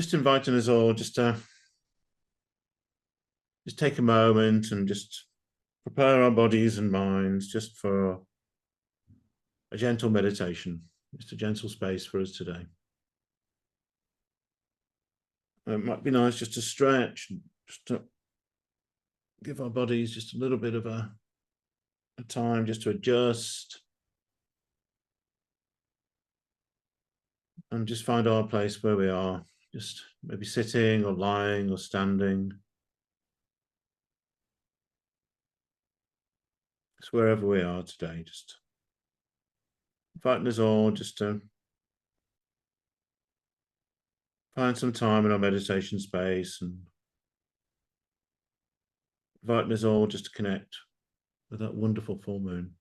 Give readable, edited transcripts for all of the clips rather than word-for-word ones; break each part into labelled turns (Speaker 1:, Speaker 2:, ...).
Speaker 1: Just inviting us all just to take a moment and just prepare our bodies and minds just for a gentle meditation, just a gentle space for us today. It might be nice just to stretch, just to give our bodies just a little bit of a time just to adjust and just find our place where we are, just maybe sitting or lying or standing. Just wherever we are today, just inviting us all just to find some time in our meditation space and inviting us all just to connect with that wonderful full moon.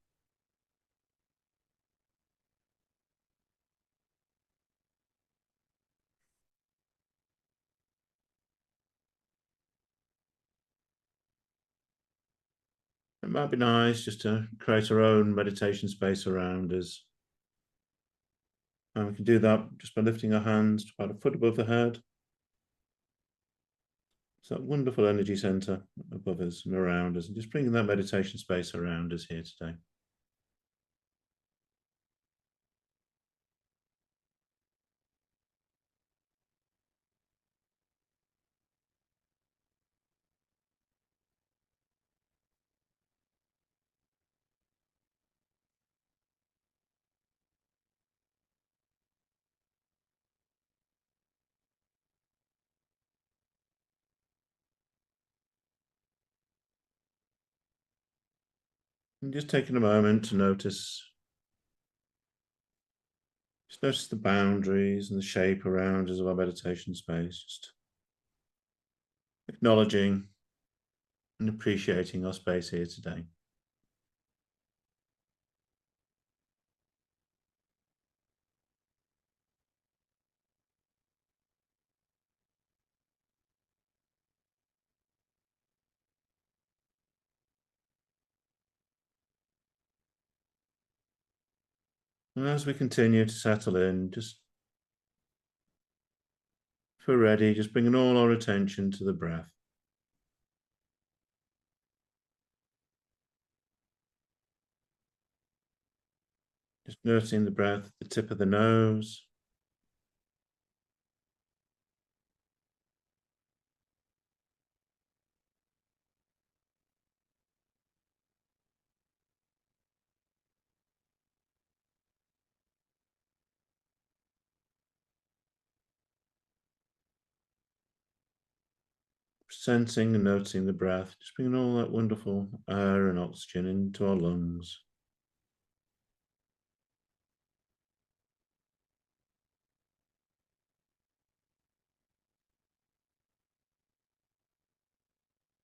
Speaker 1: It might be nice just to create our own meditation space around us. And we can do that just by lifting our hands about a foot above the head. It's that wonderful energy center above us and around us, and just bringing that meditation space around us here today. And just taking a moment to notice the boundaries and the shape around us of our meditation space, just acknowledging and appreciating our space here today. And as we continue to settle in, just if we're ready, just bringing all our attention to the breath. Just noticing the breath at the tip of the nose. Sensing and noticing the breath, just bringing all that wonderful air and oxygen into our lungs.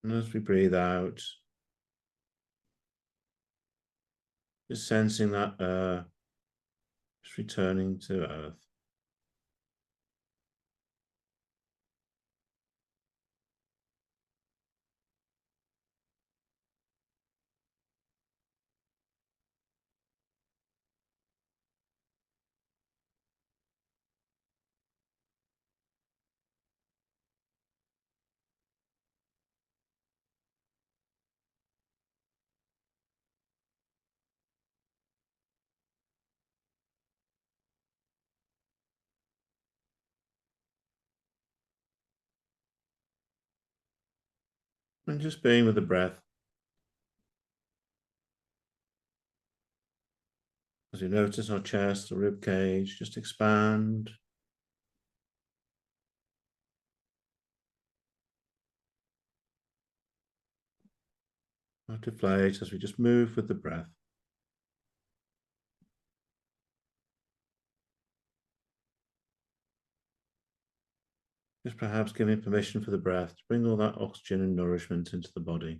Speaker 1: And as we breathe out, just sensing that air just returning to earth. And just being with the breath. As you notice our chest, the rib cage, just expand. Or deflate as we just move with the breath. Just perhaps giving permission for the breath to bring all that oxygen and nourishment into the body.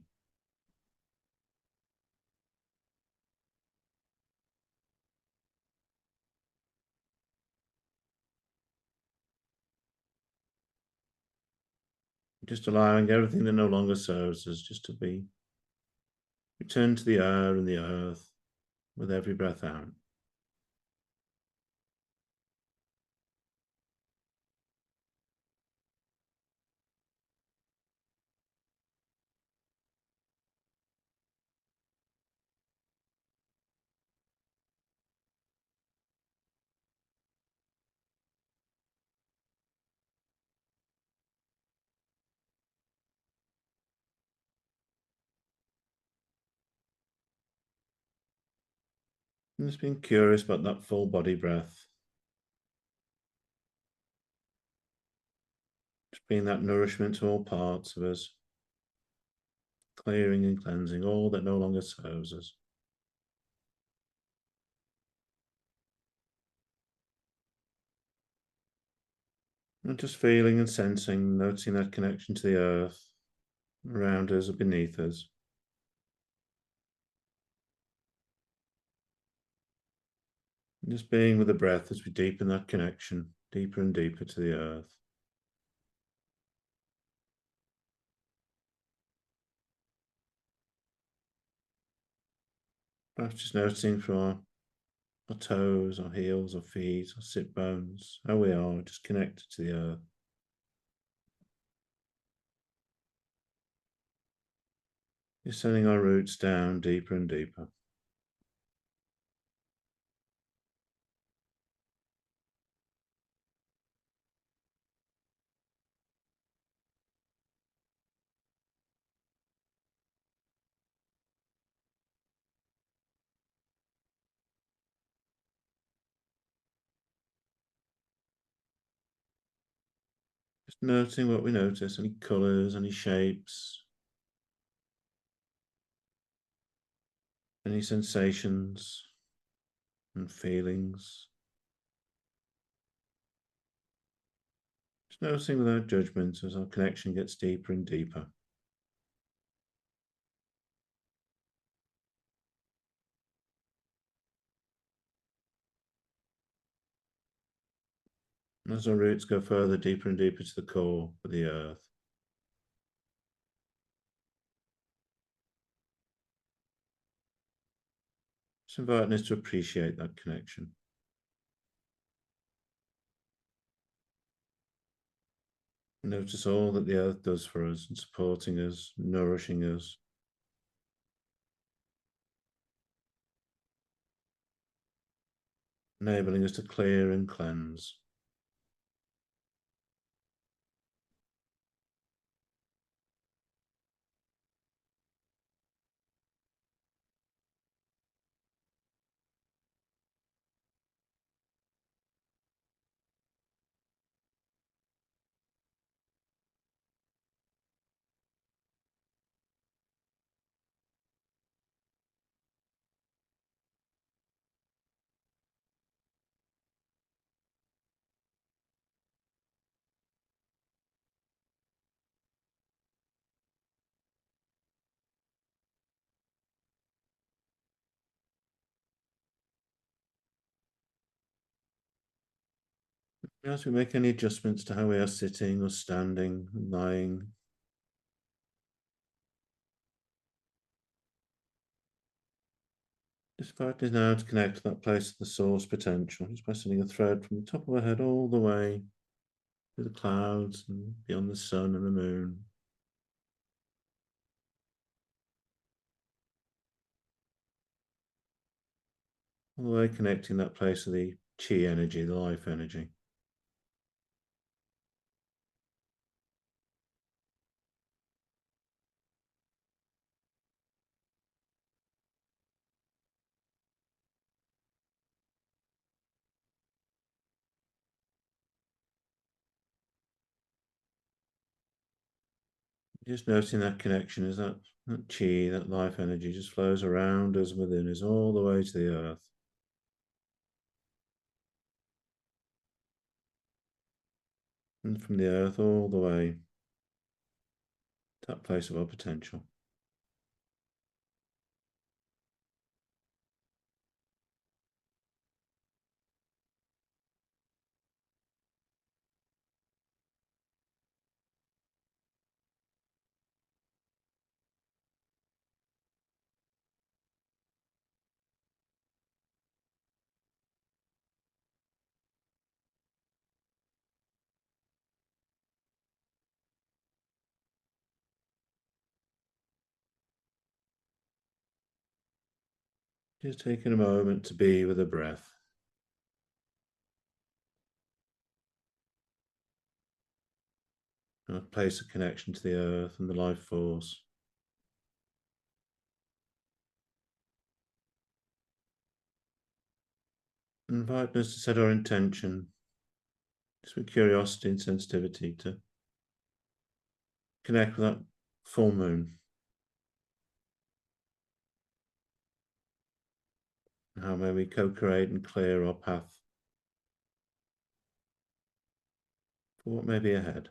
Speaker 1: Just allowing everything that no longer serves us just to be returned to the air and the earth with every breath out. And just being curious about that full body breath. Just being that nourishment to all parts of us, clearing and cleansing all that no longer serves us. And just feeling and sensing, noticing that connection to the earth around us or beneath us. And just being with the breath as we deepen that connection deeper and deeper to the earth. Perhaps just noticing from our toes, our heels, our feet, our sit bones, how we are just connected to the earth. Just sending our roots down deeper and deeper. Just noticing what we notice, any colours, any shapes, any sensations and feelings. Just noticing without judgment as our connection gets deeper and deeper. And as our roots go further deeper and deeper to the core of the earth, just inviting us to appreciate that connection. Notice all that the earth does for us and supporting us, nourishing us. Enabling us to clear and cleanse. As we make any adjustments to how we are sitting or standing, lying, just invite us now to connect to that place of the source potential, just by sending a thread from the top of our head all the way to the clouds and beyond the sun and the moon. All the way connecting that place of the chi energy, the life energy. Just noticing that connection as that chi, that life energy just flows around us, within us, all the way to the earth. And from the earth all the way to that place of our potential. Just taking a moment to be with the breath. A place of connection to the earth and the life force. Invite us to set our intention, just with curiosity and sensitivity, to connect with that full moon. How may we co-create and clear our path for what may be ahead.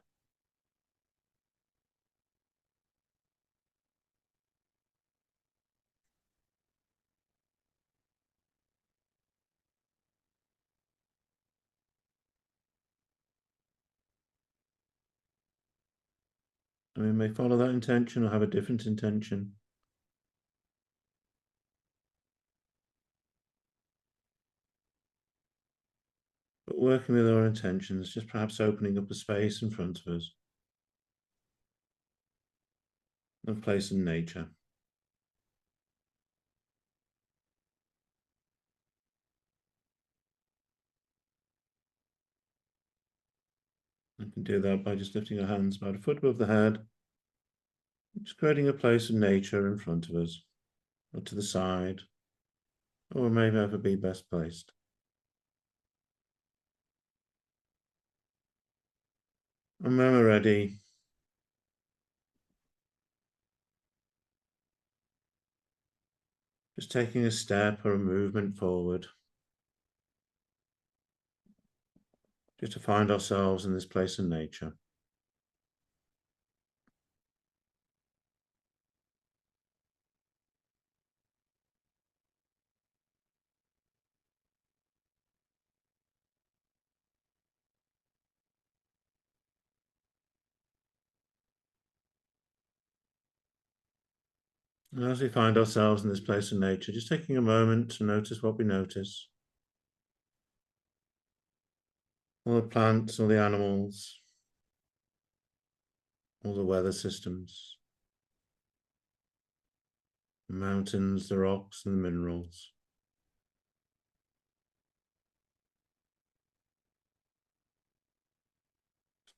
Speaker 1: And we may follow that intention or have a different intention. But working with our intentions, just perhaps opening up a space in front of us, a place in nature. We can do that by just lifting our hands about a foot above the head, just creating a place of nature in front of us, or to the side, or maybe ever be best placed. And when we're ready, just taking a step or a movement forward, just to find ourselves in this place in nature. And as we find ourselves in this place in nature, just taking a moment to notice what we notice. All the plants, all the animals, all the weather systems, the mountains, the rocks, and the minerals.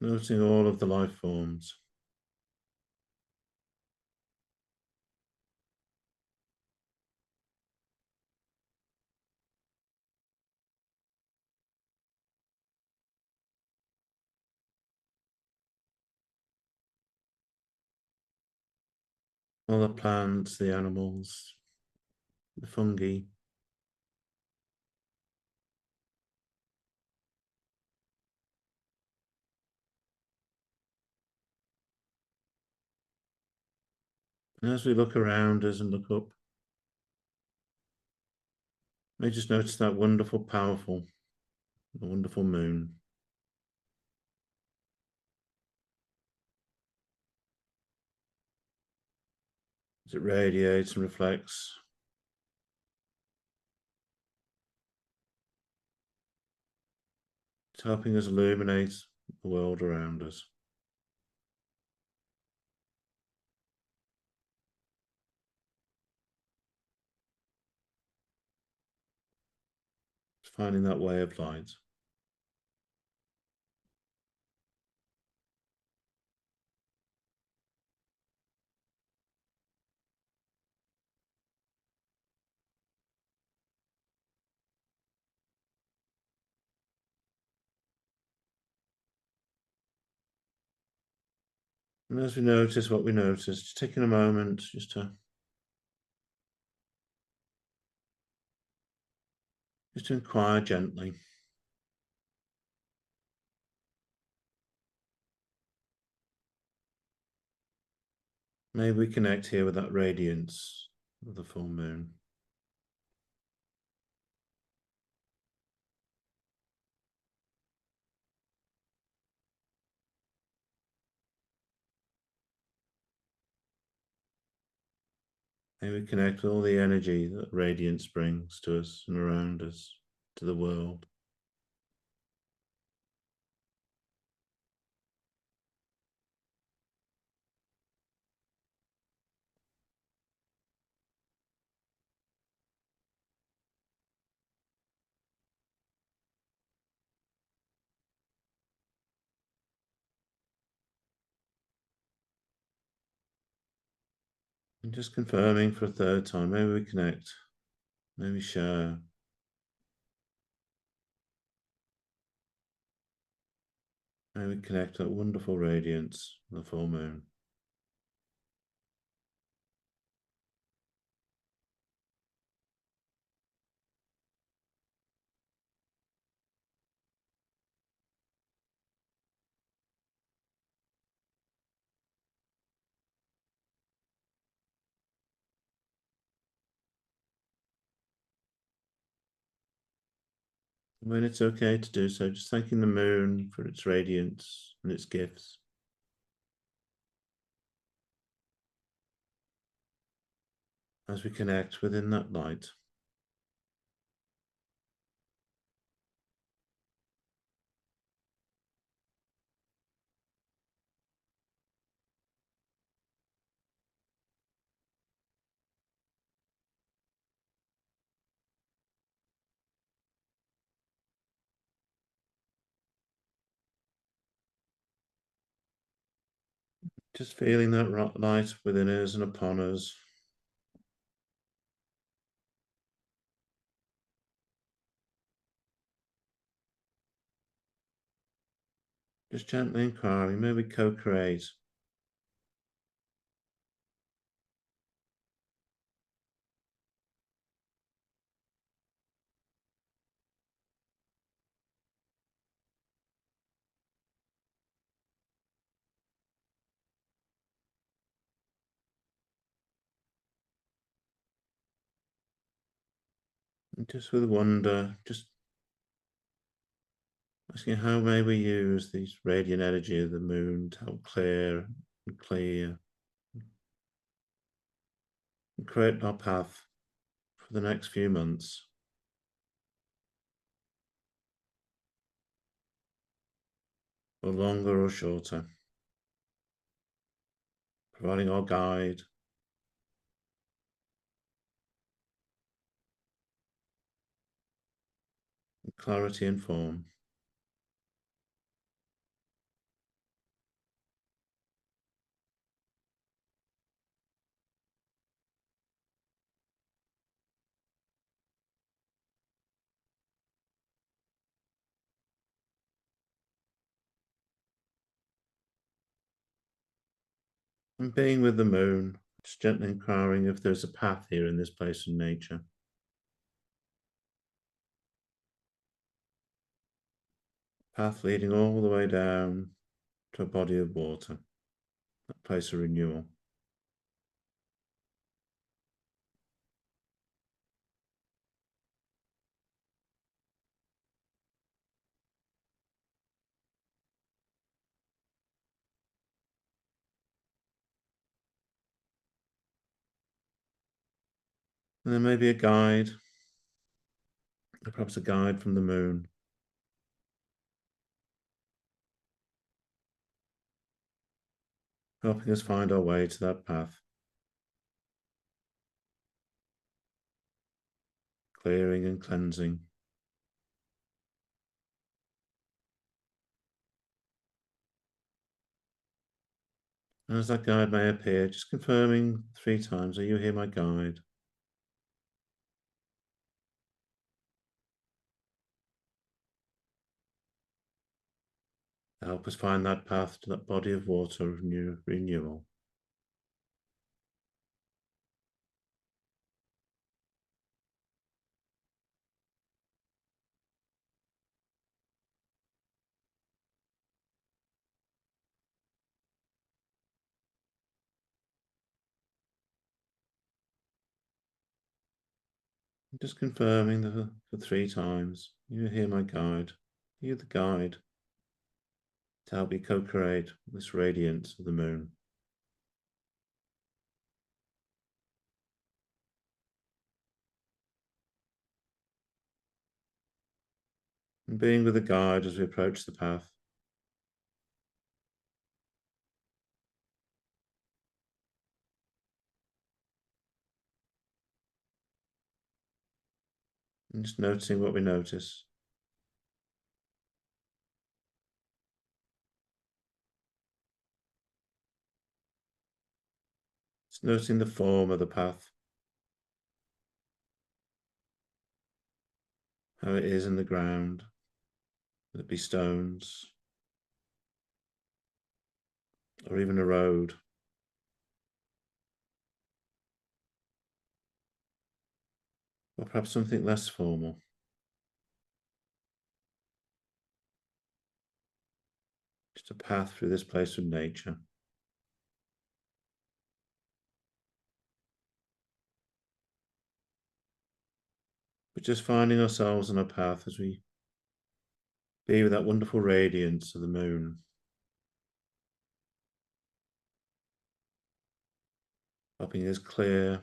Speaker 1: Noticing all of the life forms. All the plants, the animals, the fungi. And as we look around us and look up, we just notice that wonderful, powerful, wonderful moon. As it radiates and reflects, it's helping us illuminate the world around us. It's finding that way of light. And as we notice what we notice, just taking a moment just to inquire gently. Maybe we connect here with that radiance of the full moon. Maybe we connect with all the energy that radiance brings to us and around us, to the world. And just confirming for a third time, maybe we connect, maybe share May we connect that wonderful radiance of the full moon. When it's okay to do so, just thanking the moon for its radiance and its gifts. As we connect within that light. Just feeling that light within us and upon us. Just gently inquiring, may we co-create. And just with wonder, just asking how may we use this radiant energy of the moon to help clear and create our path for the next few months, or longer or shorter, providing our guide, clarity and form. And being with the moon, just gently inquiring if there's a path here in this place in nature. Path leading all the way down to a body of water, that place of renewal. And there may be a guide, perhaps a guide from the moon, helping us find our way to that path, clearing and cleansing. And as that guide may appear, just confirming 3 times, are you here, my guide? To help us find that path to that body of water of renewal. Just confirming for 3 times, you hear my guide. You're the guide to help me co-create this radiance of the moon. And being with the guide as we approach the path. And just noticing what we notice. Just noticing the form of the path. How it is in the ground. Would it be stones? or even a road. Or perhaps something less formal. Just a path through this place of nature. But just finding ourselves on a path as we be with that wonderful radiance of the moon. Helping us clear,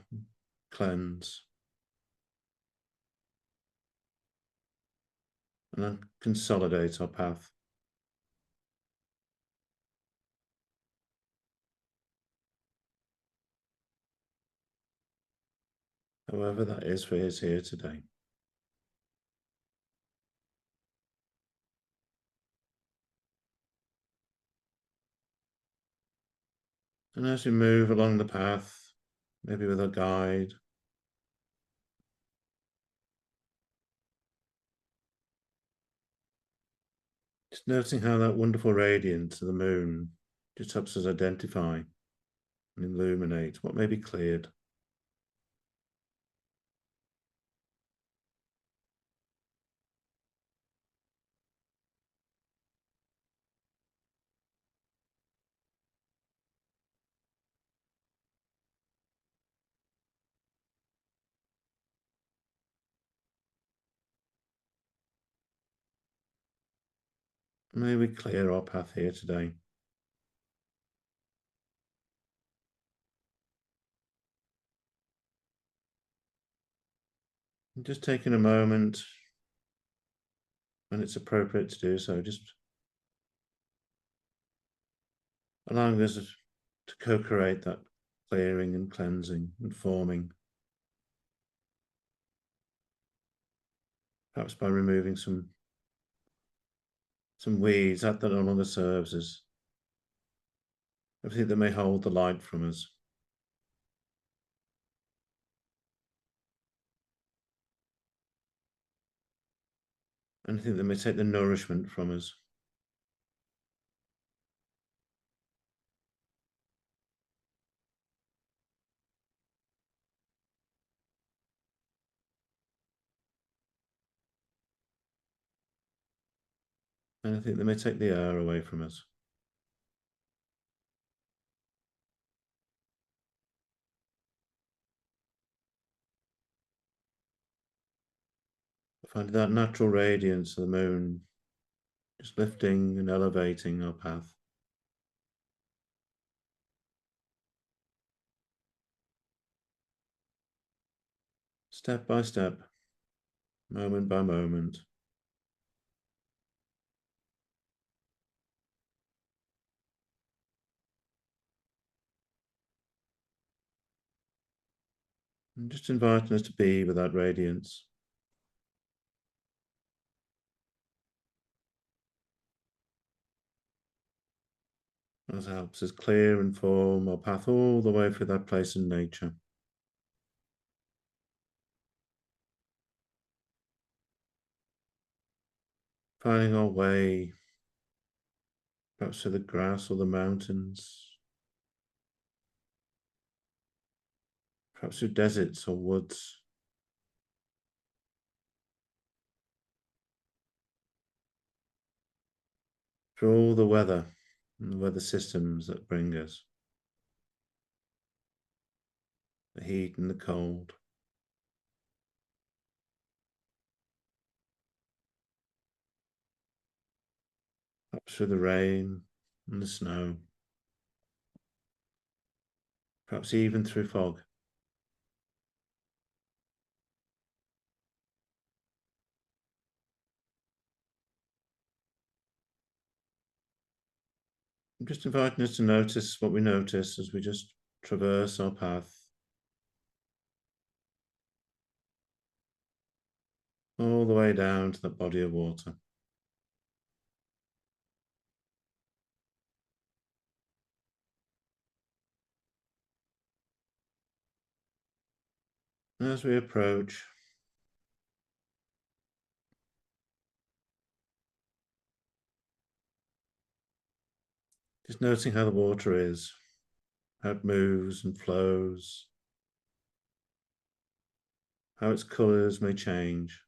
Speaker 1: cleanse, and then consolidate our path. However that is for us here today. And as we move along the path, maybe with a guide, just noticing how that wonderful radiance of the moon just helps us identify and illuminate what may be cleared. May we clear our path here today. And just taking a moment when it's appropriate to do so, just allowing us to co-create that clearing and cleansing and forming. Perhaps by removing some weeds that no longer serves us. Everything that may hold the light from us. Anything that may take the nourishment from us. Anything that may take the air away from us. Finding that natural radiance of the moon, just lifting and elevating our path. Step by step, moment by moment. And just inviting us to be with that radiance. As helps us clear and form our path all the way through that place in nature. Finding our way, perhaps through the grass or the mountains, perhaps through deserts or woods. Through all the weather and the weather systems that bring us. The heat and the cold. Perhaps through the rain and the snow. Perhaps even through fog. I'm just inviting us to notice what we notice as we just traverse our path. All the way down to that body of water. As we approach, Just noticing how the water is, how it moves and flows, how its colours may change.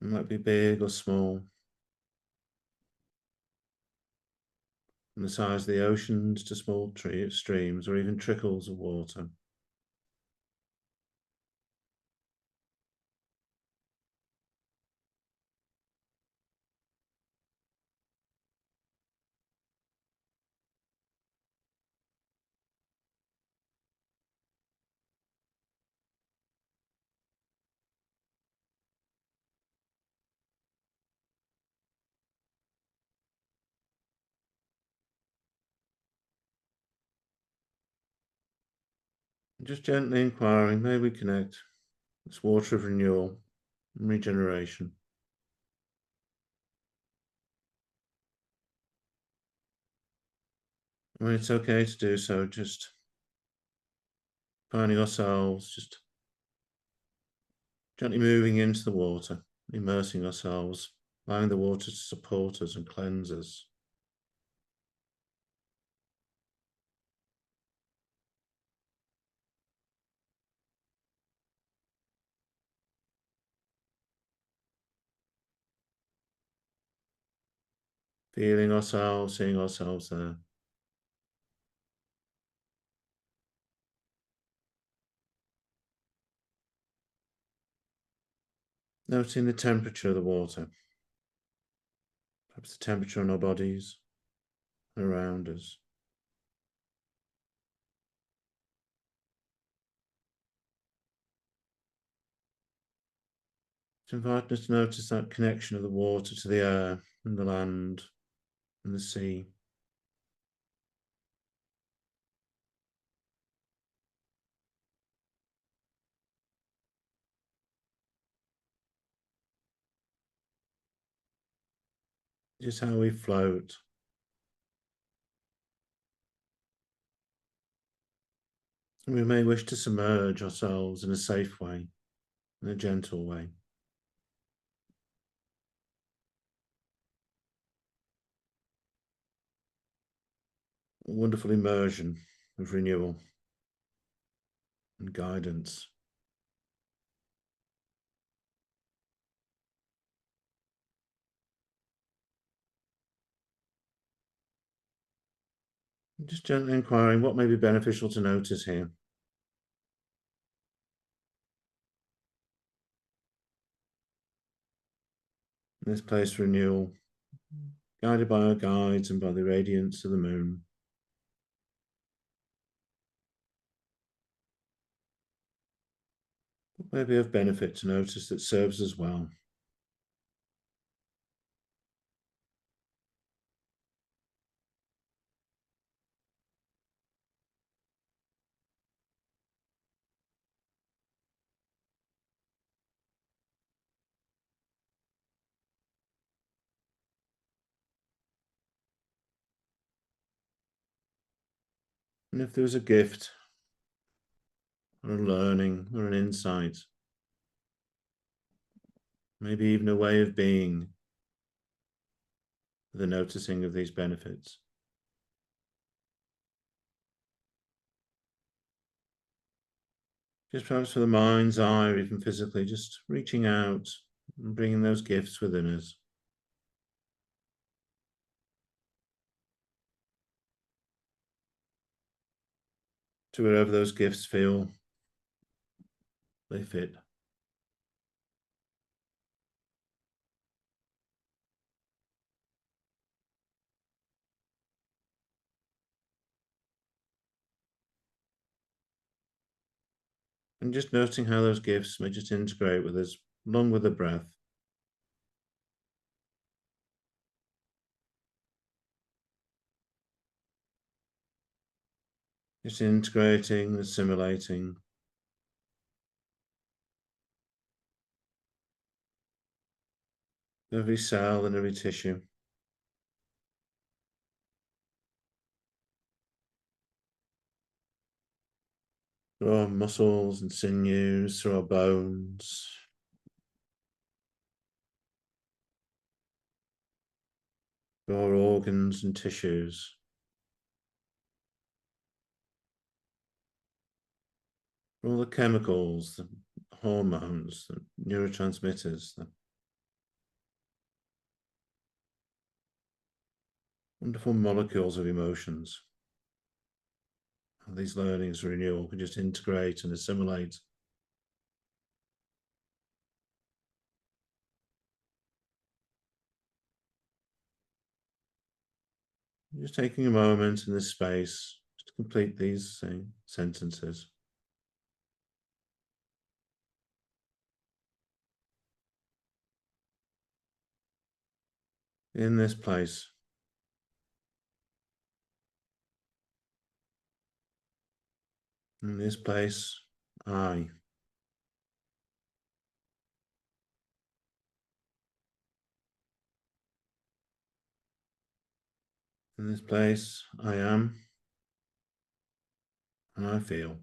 Speaker 1: It might be big or small, from the size of the oceans to small streams or even trickles of water. And just gently inquiring, may we connect this water of renewal and regeneration. When it's okay to do so, just finding ourselves, just gently moving into the water, immersing ourselves, allowing the water to support us and cleanse us. Feeling ourselves, seeing ourselves there. Noticing the temperature of the water, perhaps the temperature on our bodies, around us. It's inviting us to notice that connection of the water to the air and the land and the sea. Just how we float. And we may wish to submerge ourselves in a safe way, in a gentle way. A wonderful immersion of renewal and guidance. And just gently inquiring what may be beneficial to notice here. In this place for renewal, guided by our guides and by the radiance of the moon. What may be of benefit to notice that serves us well. And if there was a gift or a learning or an insight, maybe even a way of being, the noticing of these benefits. Just perhaps for the mind's eye, or even physically, just reaching out and bringing those gifts within us. To wherever those gifts feel they fit. And just noticing how those gifts may just integrate with us, along with the breath. Just integrating, assimilating. Every cell and every tissue. through our muscles and sinews, through our bones, through our organs and tissues. All the chemicals, the hormones, the neurotransmitters, the wonderful molecules of emotions. How these learnings of renewal can just integrate and assimilate. Just taking a moment in this space to complete these sentences. In this place, in this place, I. In this place, I am, and I feel.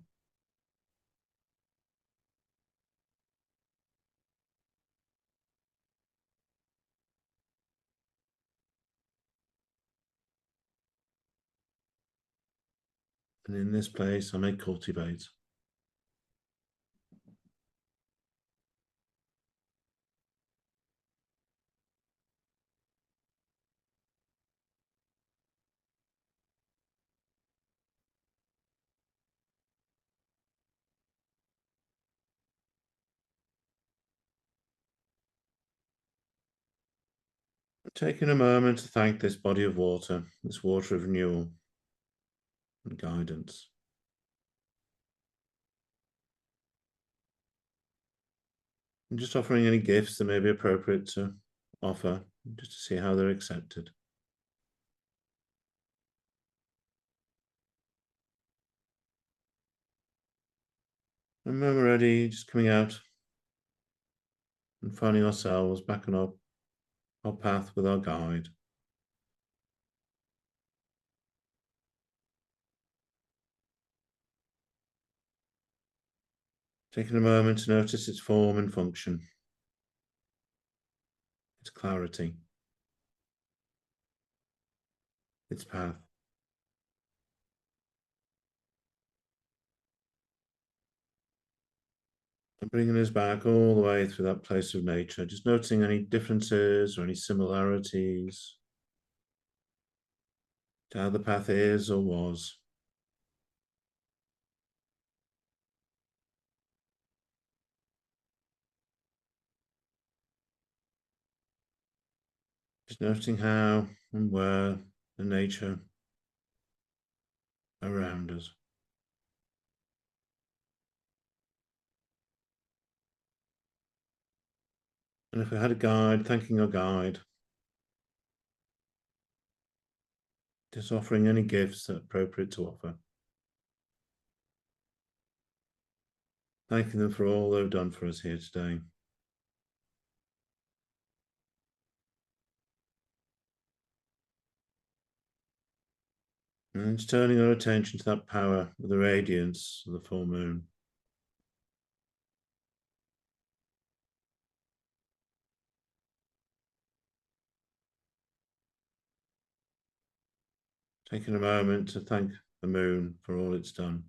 Speaker 1: And in this place, I may cultivate. Taking a moment to thank this body of water, this water of renewal and guidance. And just offering any gifts that may be appropriate to offer, just to see how they're accepted. And when we're ready, just coming out and finding ourselves back on our path with our guide. Taking a moment to notice its form and function, its clarity, its path. And bringing us back all the way through that place of nature, just noticing any differences or any similarities to how the path is or was. Just noticing how and where the nature around us. And if we had a guide, thanking our guide, just offering any gifts that are appropriate to offer. Thanking them for all they've done for us here today. And just turning our attention to that power of the radiance of the full moon. Taking a moment to thank the moon for all it's done,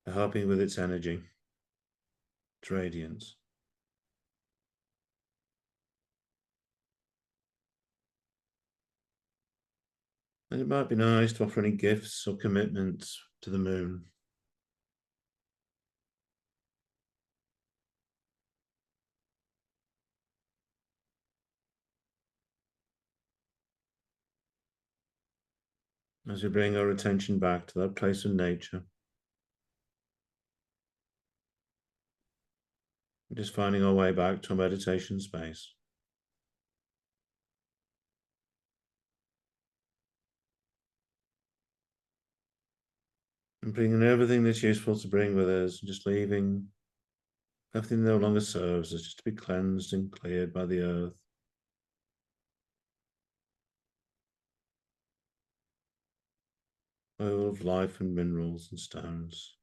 Speaker 1: for helping with its energy, its radiance. And it might be nice to offer any gifts or commitments to the moon. As we bring our attention back to that place of nature, just finding our way back to a meditation space. And bringing everything that's useful to bring with us, and just leaving everything no longer serves us, just to be cleansed and cleared by the earth. oil of life and minerals and stones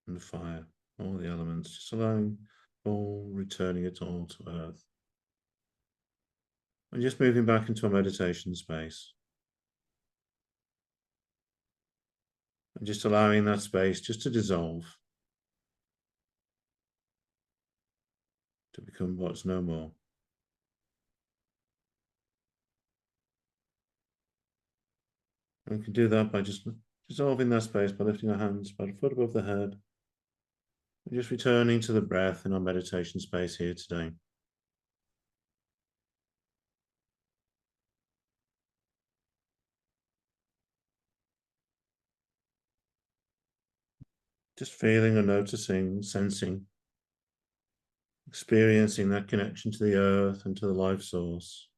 Speaker 1: and fire, all the elements, just allowing all, returning it all to earth. And just moving back into a meditation space. And just allowing that space just to dissolve, to become what's no more. And we can do that by just dissolving that space, by lifting our hands about a foot above the head, and just returning to the breath in our meditation space here today. Just feeling and noticing, sensing, experiencing that connection to the earth and to the life source.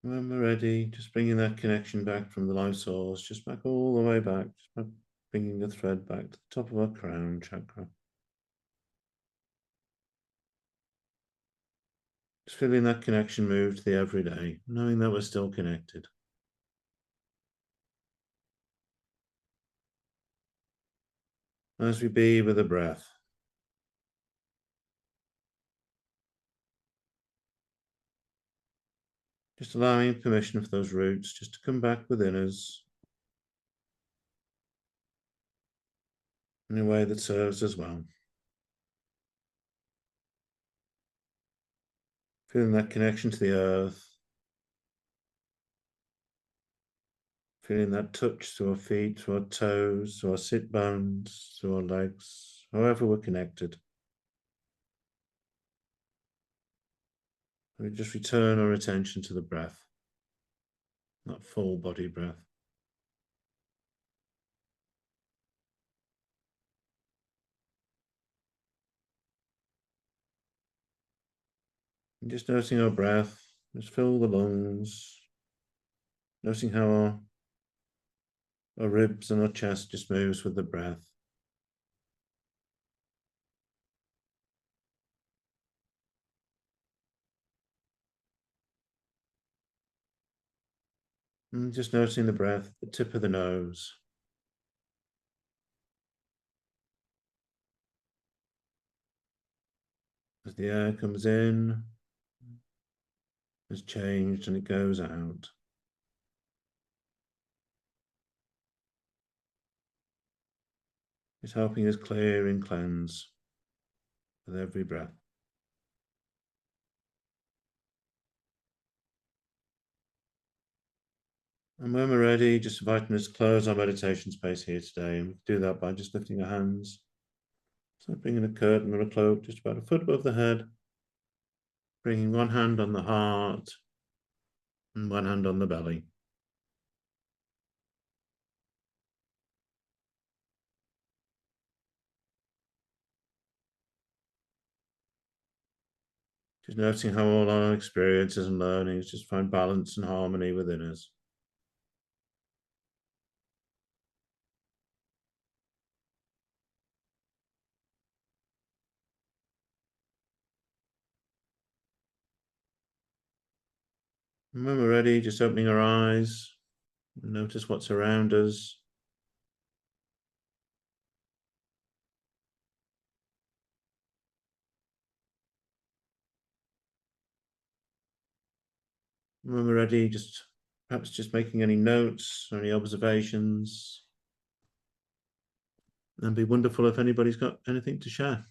Speaker 1: When we're ready, just bringing that connection back from the life source, just back all the way back, just back, bringing the thread back to the top of our crown chakra. Just feeling that connection move to the everyday, knowing that we're still connected. As we be with the breath, just allowing permission for those roots just to come back within us in a way that serves us well. Feeling that connection to the earth, feeling that touch to our feet, to our toes, to our sit bones, to our legs, however we're connected. We just return our attention to the breath, that full body breath. And just noticing our breath, just fill the lungs, noticing how our ribs and our chest just moves with the breath. And just noticing the breath, the tip of the nose. As the air comes in, has changed and it goes out. It's helping us clear and cleanse with every breath. And when we're ready, just inviting us to close our meditation space here today. And we can do that by just lifting our hands. So bringing a curtain or a cloak just about a foot above the head. Bringing one hand on the heart and one hand on the belly. Just noticing how all our experiences and learnings just find balance and harmony within us. And when we're ready, just opening our eyes, notice what's around us. And when we're ready, just perhaps just making any notes or any observations. And it'd be wonderful if anybody's got anything to share.